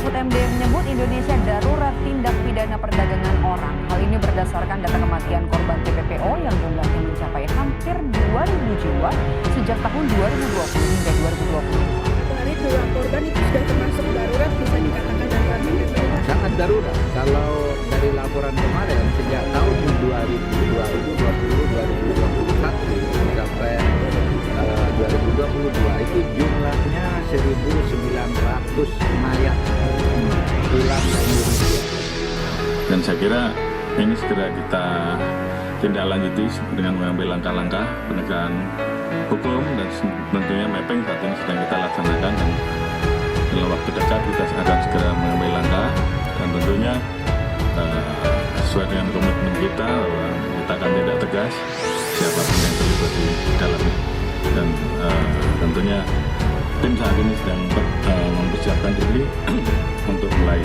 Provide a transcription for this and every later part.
Mahfud MD menyebut Indonesia darurat tindak pidana perdagangan orang. Hal ini berdasarkan data kematian korban TPPO yang jumlahnya mencapai hampir 2.000 jiwa sejak tahun 2020 hingga 2022. Dari jumlah korban itu sudah termasuk darurat, bisa dikatakan darurat TPPO? Sangat darurat. Kalau dari laporan kemarin sejak tahun 2020, 2021 sampai 2022 itu jumlahnya 1.900 mayat hilang di Indonesia. Dan saya kira ini segera kita tindak lanjuti dengan mengambil langkah-langkah penegakan hukum dan tentunya mapping saat ini sedang kita laksanakan dan dalam waktu dekat kita akan segera mengambil langkah dan tentunya sesuai dengan komitmen kita akan tindak tegas siapapun yang terlibat di dalamnya dan tentunya tim saat ini sedang mempersiapkan diri untuk mulai.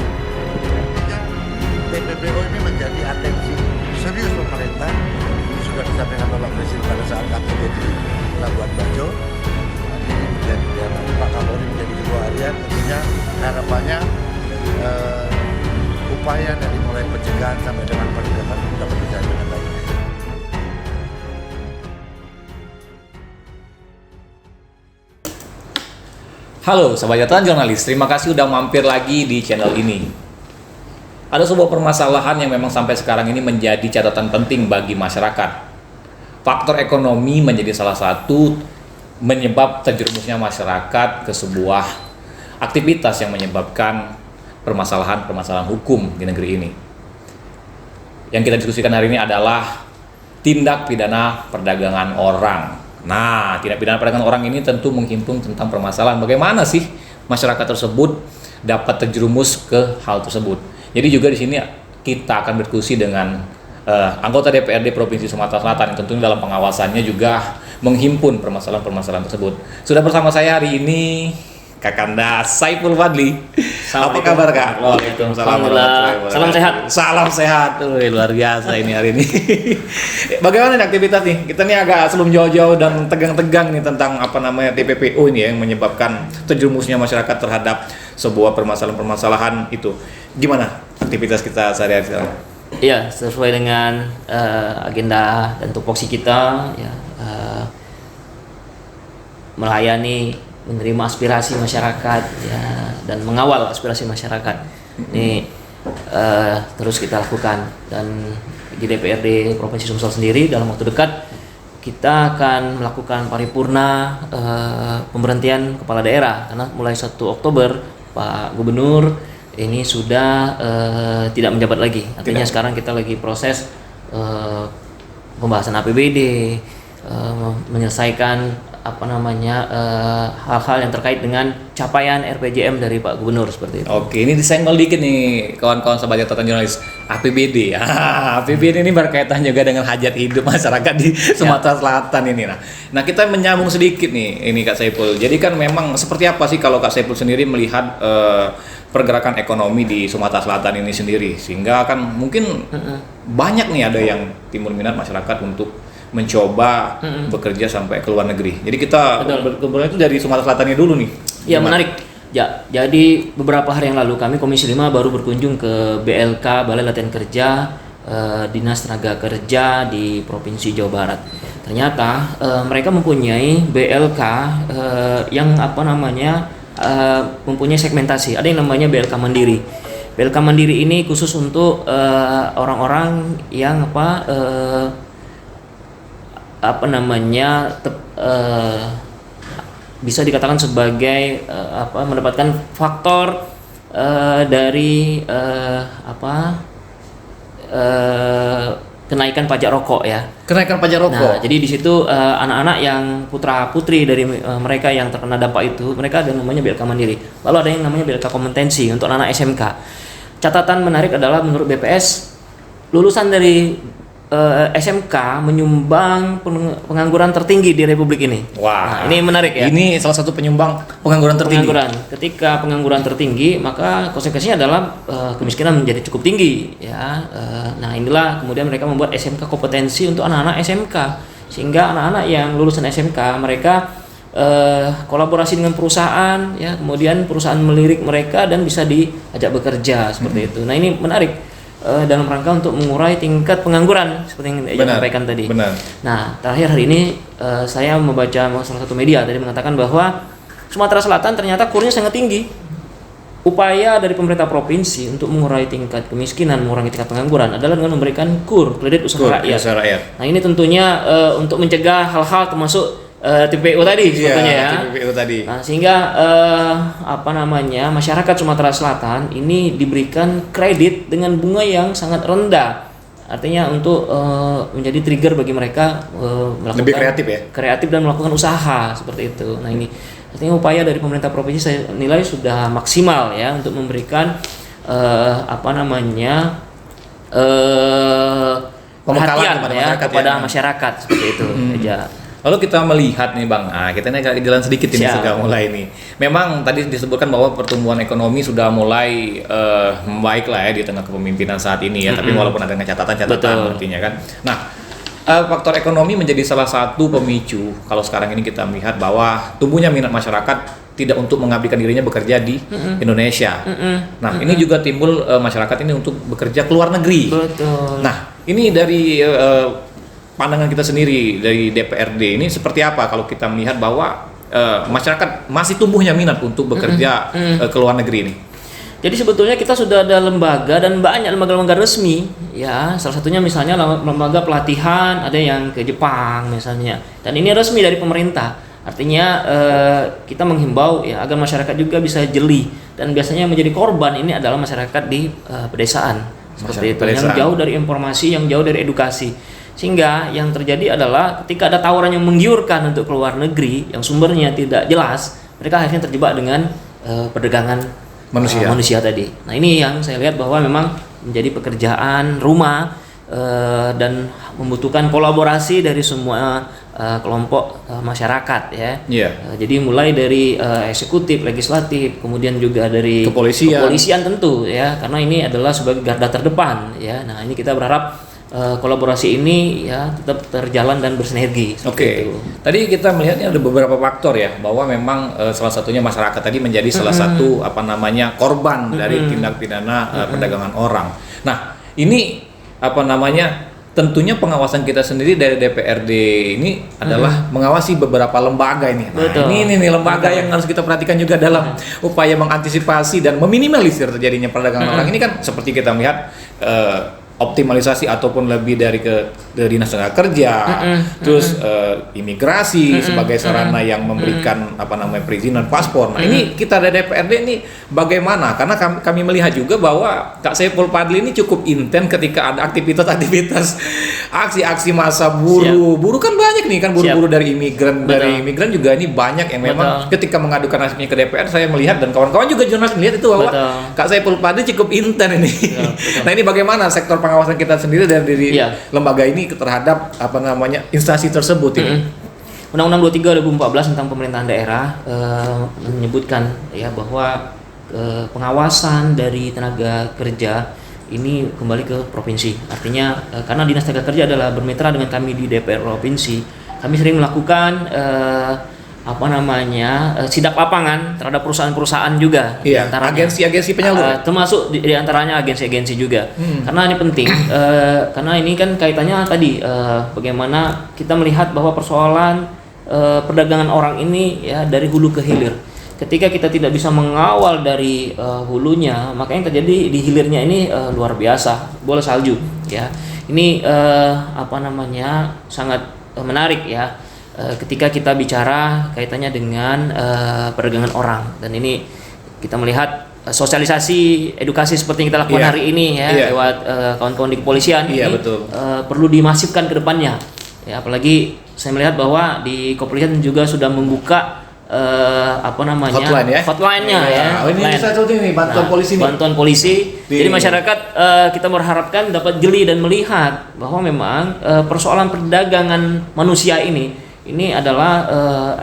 TPPO ini menjadi atensi serius pemerintah, sudah disampaikan Bapak Presiden pada saat KTT di Labuan Bajo. Ini menjadi Pak Kapolri menjadi ketua harian, tentunya harapannya upaya dari mulai pencegahan sampai dengan penindakan dapat berjalan dengan baik. Halo Sobat Catatan Jurnalis, terima kasih udah mampir lagi di channel ini. Ada sebuah permasalahan yang memang sampai sekarang ini menjadi catatan penting bagi masyarakat. Faktor ekonomi menjadi salah satu menyebab terjerumusnya masyarakat ke sebuah aktivitas yang menyebabkan permasalahan-permasalahan hukum di negeri ini. Yang kita diskusikan hari ini adalah tindak pidana perdagangan orang. Nah, tindak pidana perdagangan orang ini tentu menghimpun tentang permasalahan bagaimana sih masyarakat tersebut dapat terjerumus ke hal tersebut. Jadi juga di sini kita akan berdiskusi dengan anggota DPRD Provinsi Sumatera Selatan yang tentunya dalam pengawasannya juga menghimpun permasalahan-permasalahan tersebut. Sudah bersama saya hari ini Kakanda Saiful Fadli. Apa kabar Kak? Waalaikumsalam. Salam sehat. Salam sehat. Luar biasa ini hari ini. Bagaimana nih aktivitas nih? Kita nih agak sebelum jauh-jauh dan tegang-tegang nih tentang apa namanya TPPO ini ya, yang menyebabkan terjerumusnya masyarakat terhadap sebuah permasalahan-permasalahan itu. Gimana aktivitas kita sehari-hari sekarang? Iya, sesuai dengan agenda dan tupoksi kita ya, melayani, menerima aspirasi masyarakat ya, dan mengawal aspirasi masyarakat. Ini terus kita lakukan, dan di DPRD Provinsi Sumsel sendiri dalam waktu dekat kita akan melakukan paripurna pemberhentian kepala daerah, karena mulai 1 Oktober Pak Gubernur ini sudah tidak menjabat lagi. Artinya sekarang kita lagi proses pembahasan APBD, menyelesaikan apa namanya hal-hal yang terkait dengan capaian RPJM dari Pak Gubernur seperti itu. Oke, ini disenggol dikit nih kawan-kawan Sobat Catatan Jurnalis. APBD. APBD ini berkaitan juga dengan hajat hidup masyarakat di Sumatera Selatan ini. Nah, kita menyambung sedikit nih ini Kak Saiful. Jadi kan memang seperti apa sih kalau Kak Saiful sendiri melihat pergerakan ekonomi di Sumatera Selatan ini sendiri, sehingga kan mungkin banyak nih ada yang timbul minat masyarakat untuk mencoba bekerja sampai ke luar negeri. Jadi kita berkumpulnya itu dari Sumatera Selatan ini dulu nih. Ya, menarik. Ya, jadi beberapa hari yang lalu kami Komisi 5 baru berkunjung ke BLK, Balai Latihan Kerja Dinas Tenaga Kerja di Provinsi Jawa Barat. Ternyata mereka mempunyai BLK yang apa namanya mempunyai segmentasi. Ada yang namanya BLK Mandiri. BLK Mandiri ini khusus untuk orang-orang yang bisa dikatakan sebagai mendapatkan faktor dari kenaikan pajak rokok ya. Kenaikan pajak rokok. Nah, jadi di situ anak-anak yang putra-putri dari mereka yang terkena dampak itu, mereka ada yang namanya BLK Mandiri. Lalu ada yang namanya BLK Kompetensi untuk anak SMK. Catatan menarik adalah menurut BPS, lulusan dari SMK menyumbang pengangguran tertinggi di Republik ini. Wah, nah, ini menarik ya. Ini salah satu penyumbang pengangguran tertinggi. Ketika pengangguran tertinggi, maka konsekuensinya adalah kemiskinan menjadi cukup tinggi. Ya, nah inilah kemudian mereka membuat SMK kompetensi untuk anak-anak SMK, sehingga anak-anak yang lulusan SMK mereka kolaborasi dengan perusahaan, ya, kemudian perusahaan melirik mereka dan bisa diajak bekerja seperti itu. Nah, ini menarik dalam rangka untuk mengurai tingkat pengangguran seperti yang Eja sampaikan tadi. Benar. Nah, terakhir hari ini saya membaca salah satu media tadi mengatakan bahwa Sumatera Selatan ternyata kurnya sangat tinggi. Upaya dari pemerintah provinsi untuk mengurai tingkat kemiskinan, mengurangi tingkat pengangguran adalah dengan memberikan kredit usaha rakyat. Nah, ini tentunya untuk mencegah hal-hal termasuk TPPU tadi sebetulnya ya. TPPU tadi. Nah, sehingga masyarakat Sumatera Selatan ini diberikan kredit dengan bunga yang sangat rendah. Artinya untuk menjadi trigger bagi mereka melakukan Lebih kreatif ya? Kreatif dan melakukan usaha seperti itu. Nah, ini artinya upaya dari pemerintah provinsi saya nilai sudah maksimal ya untuk memberikan perhatian kepada masyarakat seperti itu aja. Lalu kita melihat nih Bang, kita ini agak jalan sedikit ini sudah mulai nih. Memang tadi disebutkan bahwa pertumbuhan ekonomi sudah mulai membaik lah ya di tengah kepemimpinan saat ini ya. Tapi walaupun ada catatan-catatan artinya kan. Nah, faktor ekonomi menjadi salah satu pemicu kalau sekarang ini kita melihat bahwa tumbuhnya minat masyarakat tidak untuk mengabdikan dirinya bekerja di Indonesia. Nah, ini juga timbul masyarakat ini untuk bekerja ke luar negeri. Betul. Nah, ini dari pandangan kita sendiri dari DPRD ini seperti apa kalau kita melihat bahwa masyarakat masih tumbuhnya minat untuk bekerja ke luar negeri ini? Jadi sebetulnya kita sudah ada lembaga dan banyak lembaga-lembaga resmi ya. Salah satunya misalnya lembaga pelatihan ada yang ke Jepang misalnya. Dan ini resmi dari pemerintah. Artinya kita menghimbau ya agar masyarakat juga bisa jeli, dan biasanya yang menjadi korban ini adalah masyarakat di pedesaan. Seperti itu, yang jauh dari informasi, yang jauh dari edukasi. Sehingga yang terjadi adalah ketika ada tawaran yang menggiurkan untuk keluar negeri yang sumbernya tidak jelas, mereka akhirnya terjebak dengan perdagangan manusia tadi. Nah, ini yang saya lihat bahwa memang menjadi pekerjaan rumah dan membutuhkan kolaborasi dari semua kelompok masyarakat ya. Jadi mulai dari eksekutif, legislatif, kemudian juga dari kepolisian tentu ya, karena ini adalah sebagai garda terdepan ya. Nah, ini kita berharap kolaborasi ini ya tetap terjalan dan bersinergi. Oke. Tadi kita melihatnya ada beberapa faktor ya, bahwa memang salah satunya masyarakat tadi menjadi salah satu korban dari tindak pidana perdagangan orang. Nah, ini tentunya pengawasan kita sendiri dari DPRD ini adalah mengawasi beberapa lembaga ini. Nah, ini lembaga yang harus kita perhatikan juga dalam upaya mengantisipasi dan meminimalisir terjadinya perdagangan orang. Ini kan seperti kita melihat optimalisasi ataupun lebih dari ke dinas tenaga kerja, terus imigrasi sebagai sarana yang memberikan perizinan paspor. Nah, ini kita dari DPRD ini bagaimana? Karena kami melihat juga bahwa Kak Saiful Fadli ini cukup intens ketika ada aktivitas aksi-aksi massa buruh. Buruh kan banyak nih kan, buruh-buruh dari imigran. Dari imigran juga ini banyak yang memang ketika mengadukan nasibnya ke DPR, saya melihat dan kawan-kawan juga jurnalis melihat itu bahwa Kak Saiful Fadli cukup intens ini. Nah, ini bagaimana sektor pengawasan kita sendiri dari lembaga ini terhadap instansi tersebut ini? Undang-Undang 23 2014 tentang pemerintahan daerah menyebutkan ya bahwa pengawasan dari tenaga kerja ini kembali ke provinsi. Artinya karena dinas tenaga kerja adalah bermitra dengan kami di DPR provinsi, kami sering melakukan sidak lapangan terhadap perusahaan-perusahaan juga, agensi-agensi penyalur, termasuk di antaranya agensi-agensi juga. Karena ini penting, karena ini kan kaitannya tadi bagaimana kita melihat bahwa persoalan perdagangan orang ini ya dari hulu ke hilir. Ketika kita tidak bisa mengawal dari hulunya, maka yang terjadi di hilirnya ini luar biasa, bola salju ya. Ini sangat menarik ya. Ketika kita bicara kaitannya dengan perdagangan orang, dan ini kita melihat sosialisasi edukasi seperti yang kita lakukan hari ini ya lewat kawan-kawan di kepolisian ini perlu dimasifkan ke depannya ya, apalagi saya melihat bahwa di kepolisian juga sudah membuka hotline-nya ya. Ini satu ini bantuan polisi. Jadi masyarakat kita berharapkan dapat jeli dan melihat bahwa memang persoalan perdagangan manusia ini adalah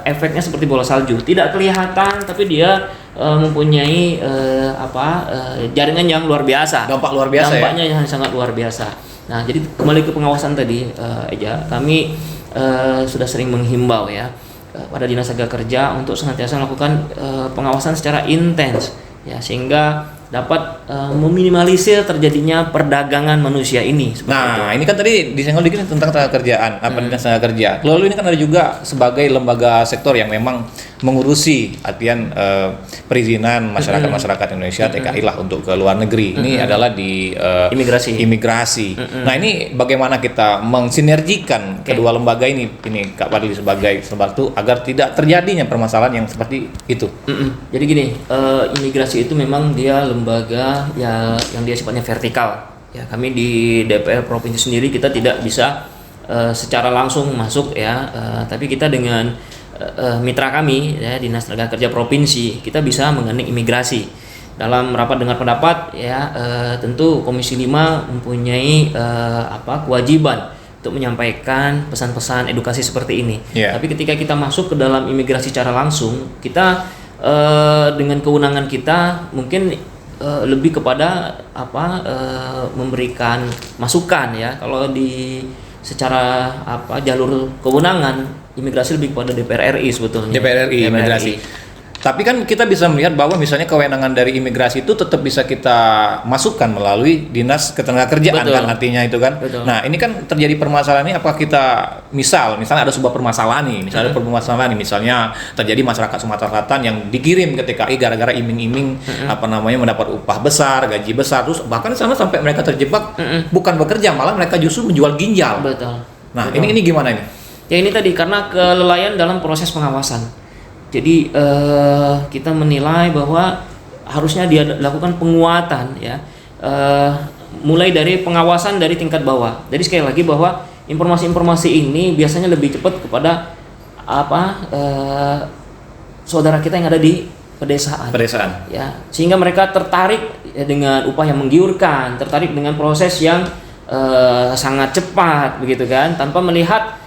efeknya seperti bola salju, tidak kelihatan tapi dia mempunyai jaringan yang luar biasa. Dampaknya yang sangat luar biasa. Nah, jadi kembali ke pengawasan tadi, Eja, kami sudah sering menghimbau ya pada Dinas Tenaga Kerja untuk senantiasa melakukan pengawasan secara intens, ya, sehingga dapat meminimalisir terjadinya perdagangan manusia ini. Nah, ini kan tadi disenggol dikit tentang tenaga kerjaan, Dinas Tenaga Kerja. Lalu ini kan ada juga sebagai lembaga sektor yang memang mengurusi artian perizinan masyarakat Indonesia TKI lah untuk ke luar negeri. Ini adalah di imigrasi. Nah, ini bagaimana kita mensinergikan kedua lembaga ini Kak Fadli sebagai satu agar tidak terjadinya permasalahan yang seperti itu. Jadi gini, imigrasi itu memang dia lembaga yang dia sifatnya vertikal. Ya, kami di DPR provinsi sendiri kita tidak bisa secara langsung masuk, ya, tapi kita dengan mitra kami, ya, Dinas Tenaga Kerja Provinsi, kita bisa mengenai imigrasi. Dalam rapat dengar pendapat, ya, tentu Komisi 5 mempunyai kewajiban untuk menyampaikan pesan-pesan edukasi seperti ini. Tapi ketika kita masuk ke dalam imigrasi secara langsung, kita dengan kewenangan kita mungkin lebih kepada memberikan masukan, ya. Kalau di secara jalur kewenangan imigrasi lebih kepada DPR RI sebetulnya. DPR RI imigrasi. Tapi kan kita bisa melihat bahwa misalnya kewenangan dari imigrasi itu tetap bisa kita masukkan melalui Dinas Ketenagakerjaan. Betul. Kan artinya itu kan. Betul. Nah, ini kan terjadi permasalahan ini apakah kita misalnya ada sebuah permasalahan nih, misalnya terjadi masyarakat Sumatera Selatan yang dikirim ke TKI gara-gara iming-iming mendapat upah besar, gaji besar, terus bahkan sana sampai mereka terjebak bukan bekerja, malah mereka justru menjual ginjal. Betul. Nah, betul. Ini gimana ini? Ya, ini tadi karena kelalaian dalam proses pengawasan. Jadi kita menilai bahwa harusnya dia lakukan penguatan, ya, mulai dari pengawasan dari tingkat bawah. Jadi sekali lagi bahwa informasi-informasi ini biasanya lebih cepat kepada saudara kita yang ada di pedesaan. Ya, sehingga mereka tertarik, ya, dengan upah yang menggiurkan, tertarik dengan proses yang sangat cepat, begitu kan, tanpa melihat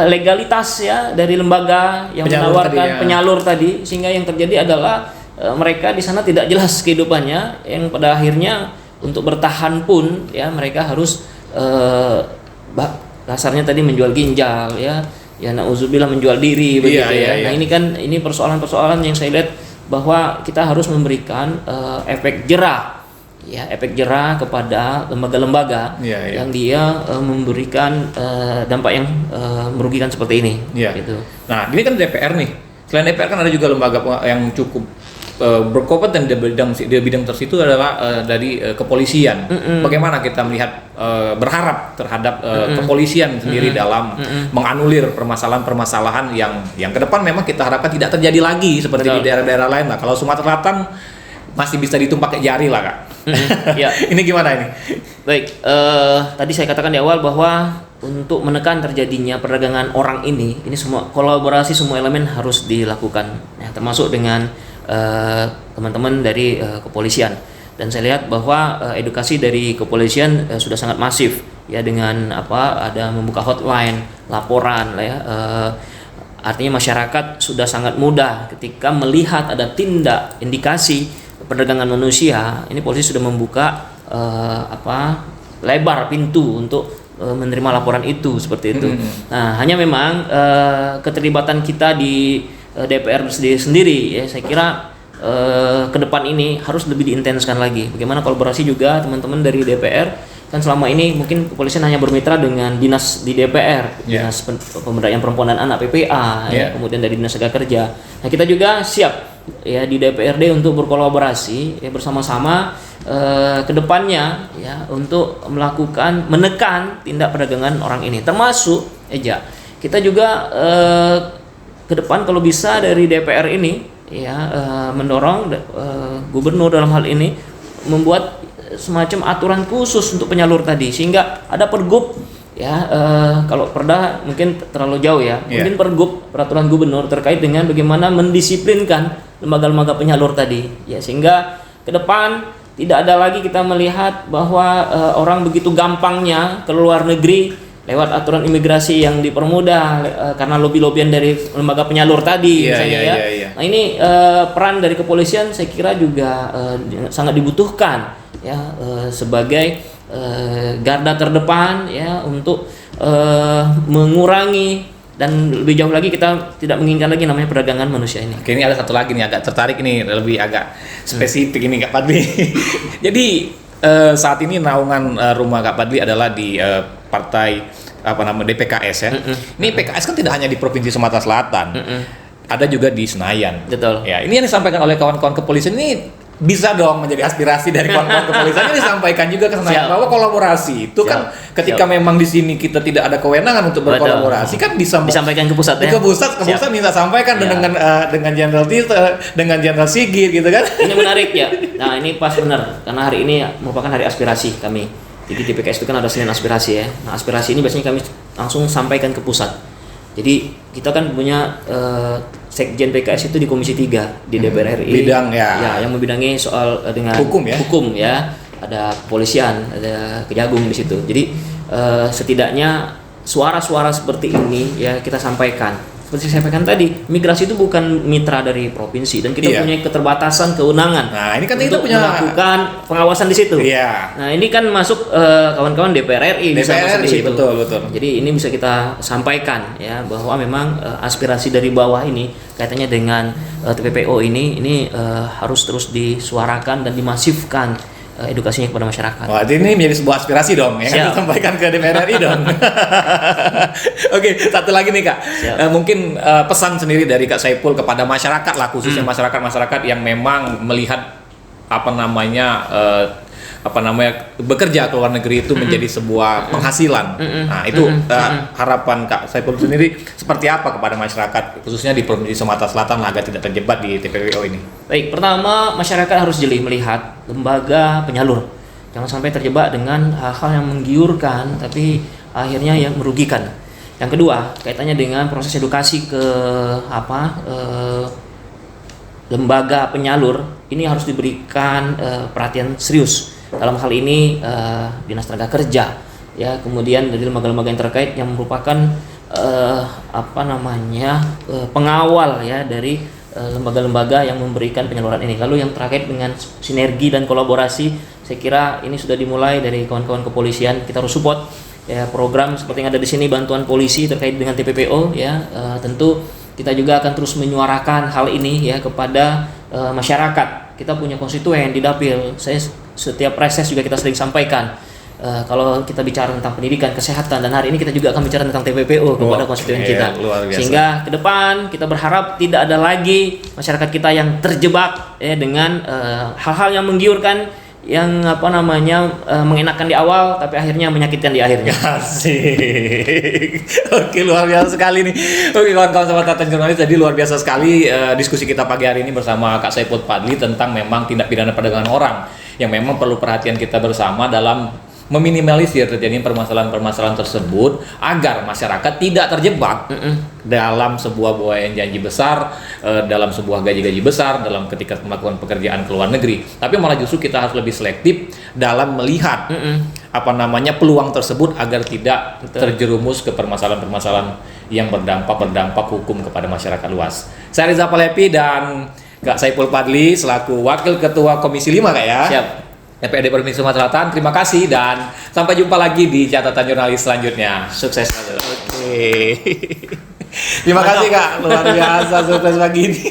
legalitas, ya, dari lembaga yang menawarkan penyalur tadi, sehingga yang terjadi adalah mereka di sana tidak jelas kehidupannya, yang pada akhirnya untuk bertahan pun, ya, mereka harus dasarnya tadi menjual ginjal, ya nauzubillah menjual diri, begitu, ya. Nah, ini persoalan-persoalan yang saya lihat bahwa kita harus memberikan efek jerah. Ya, efek jerah kepada lembaga-lembaga yang dia memberikan dampak yang merugikan seperti ini. Gitu. Nah, ini kan DPR nih. Selain DPR kan ada juga lembaga yang cukup berkompeten di bidang tersitu adalah dari kepolisian. Bagaimana kita melihat berharap terhadap kepolisian sendiri dalam menganulir permasalahan-permasalahan yang ke depan memang kita harapkan tidak terjadi lagi seperti di daerah-daerah lain lah. Kalau Sumatera Selatan masih bisa dihitung pakai jari lah, Kak. Ya. Ini gimana ini? Baik, tadi saya katakan di awal bahwa untuk menekan terjadinya perdagangan orang ini semua kolaborasi semua elemen harus dilakukan, ya, termasuk dengan teman-teman dari kepolisian. Dan saya lihat bahwa edukasi dari kepolisian sudah sangat masif, ya, dengan ada membuka hotline, laporan, ya. Artinya masyarakat sudah sangat mudah ketika melihat ada tindak indikasi perdagangan manusia, ini polisi sudah membuka lebar pintu untuk menerima laporan itu, seperti itu. Nah, hanya memang keterlibatan kita di DPR sendiri, ya, saya kira ke depan ini harus lebih diintenskan lagi. Bagaimana kolaborasi juga teman-teman dari DPR, kan selama ini mungkin kepolisian hanya bermitra dengan dinas di DPR, Dinas Pemberdayaan Perempuan dan Anak PPA, ya, kemudian dari Dinas Tenaga Kerja. Nah, kita juga siap, ya, di DPRD untuk berkolaborasi, ya, bersama-sama ke depannya, ya, untuk menekan tindak perdagangan orang ini, termasuk kita juga ke depan kalau bisa dari DPR ini, ya, mendorong gubernur dalam hal ini membuat semacam aturan khusus untuk penyalur tadi, sehingga ada pergub, ya, kalau perda mungkin terlalu jauh, ya, mungkin pergub, peraturan gubernur terkait dengan bagaimana mendisiplinkan lembaga-lembaga penyalur tadi, ya, sehingga ke depan tidak ada lagi kita melihat bahwa orang begitu gampangnya ke luar negeri lewat aturan imigrasi yang dipermudah karena lobby-lobbyan dari lembaga penyalur tadi, misalnya, ya. Nah, ini peran dari kepolisian saya kira juga sangat dibutuhkan, ya, sebagai garda terdepan, ya, untuk mengurangi dan lebih jauh lagi kita tidak menginginkan lagi namanya perdagangan manusia ini. Oke, ini ada satu lagi nih agak tertarik ini, lebih agak spesifik ini Kak Padli. Jadi saat ini naungan rumah Kak Padli adalah di partai DPKS ya. Ini PKS kan tidak hanya di Provinsi Sumatera Selatan. Ada juga di Senayan. Betul. Ya, ini yang disampaikan oleh kawan-kawan kepolisian ini bisa dong menjadi aspirasi dari kawan-kawan kepolisian ini disampaikan juga ke Senayan bahwa kolaborasi itu kan ketika memang di sini kita tidak ada kewenangan untuk berkolaborasi kan bisa disampaikan ke pusat ya. Ke pusat minta sampaikan dengan Jenderal Tito, dengan Jenderal Sigit gitu kan. Ini menarik ya. Nah, ini pas benar karena hari ini merupakan hari aspirasi kami. Jadi di PKS itu kan ada Senin aspirasi ya. Nah, aspirasi ini biasanya kami langsung sampaikan ke pusat. Jadi kita kan punya Sekjen PKS itu di Komisi 3 di DPR RI. Bidang ya. Yang membidangi soal dengan hukum ya. Ada kepolisian, ada kejagung di situ. Jadi setidaknya suara-suara seperti ini ya kita sampaikan. Seperti saya sampaikan tadi, migrasi itu bukan mitra dari provinsi dan kita punya keterbatasan kewenangan. Nah, ini kan untuk melakukan pengawasan di situ. Iya. Nah, ini kan masuk kawan-kawan DPR RI bisa masuk di situ. Betul. Jadi ini bisa kita sampaikan ya bahwa memang aspirasi dari bawah ini kaitannya dengan TPPO ini harus terus disuarakan dan dimasifkan edukasinya kepada masyarakat. Wah, ini menjadi sebuah aspirasi dong ya, disampaikan ke DPR RI dong. Oke, satu lagi nih Kak, mungkin pesan sendiri dari Kak Saipul kepada masyarakat lah, khususnya masyarakat yang memang melihat bekerja ke luar negeri itu menjadi sebuah penghasilan. Nah, itu harapan Kak Saipul sendiri seperti apa kepada masyarakat khususnya di Provinsi Sumatera Selatan agar tidak terjebak di TPPO ini? Baik, pertama masyarakat harus jeli melihat lembaga penyalur. Jangan sampai terjebak dengan hal-hal yang menggiurkan tapi akhirnya yang merugikan. Yang kedua, kaitannya dengan proses edukasi ke lembaga penyalur ini harus diberikan perhatian serius. Dalam hal ini Dinas Tenaga Kerja ya, kemudian dari lembaga-lembaga yang terkait yang merupakan pengawal ya dari lembaga-lembaga yang memberikan penyaluran ini. Lalu yang terkait dengan sinergi dan kolaborasi, saya kira ini sudah dimulai dari kawan-kawan kepolisian. Kita harus support ya program seperti yang ada di sini, bantuan polisi terkait dengan TPPO ya. Tentu kita juga akan terus menyuarakan hal ini ya kepada masyarakat. Kita punya konstituen di Dapil. Saya setiap reses juga kita sering sampaikan kalau kita bicara tentang pendidikan, kesehatan, dan hari ini kita juga akan bicara tentang TPPO kepada konstituen kita. Sehingga ke depan kita berharap tidak ada lagi masyarakat kita yang terjebak ya dengan hal-hal yang menggiurkan, yang mengenakan di awal tapi akhirnya menyakitkan di akhirnya. Asik. Oke, luar biasa sekali nih. Oke, kawan-kawan sobat Tatan Jurnalis, jadi luar biasa sekali diskusi kita pagi hari ini bersama Kak Saipul Padli tentang memang tindak pidana perdagangan orang yang memang perlu perhatian kita bersama dalam meminimalisir terjadinya permasalahan-permasalahan tersebut agar masyarakat tidak terjebak dalam sebuah buayan janji besar, dalam sebuah gaji-gaji besar, dalam ketika melakukan pekerjaan ke luar negeri. Tapi malah justru kita harus lebih selektif dalam melihat peluang tersebut agar tidak terjerumus ke permasalahan-permasalahan yang berdampak hukum kepada masyarakat luas. Saya Riza Palepi dan Kak Saipul Padli selaku Wakil Ketua Komisi 5 Kak ya. Siap. DPRD Provinsi Sumatera Selatan, terima kasih dan sampai jumpa lagi di catatan jurnalis selanjutnya. Sukses. Oke. Terima kasih Kak, luar biasa sukses pagi ini.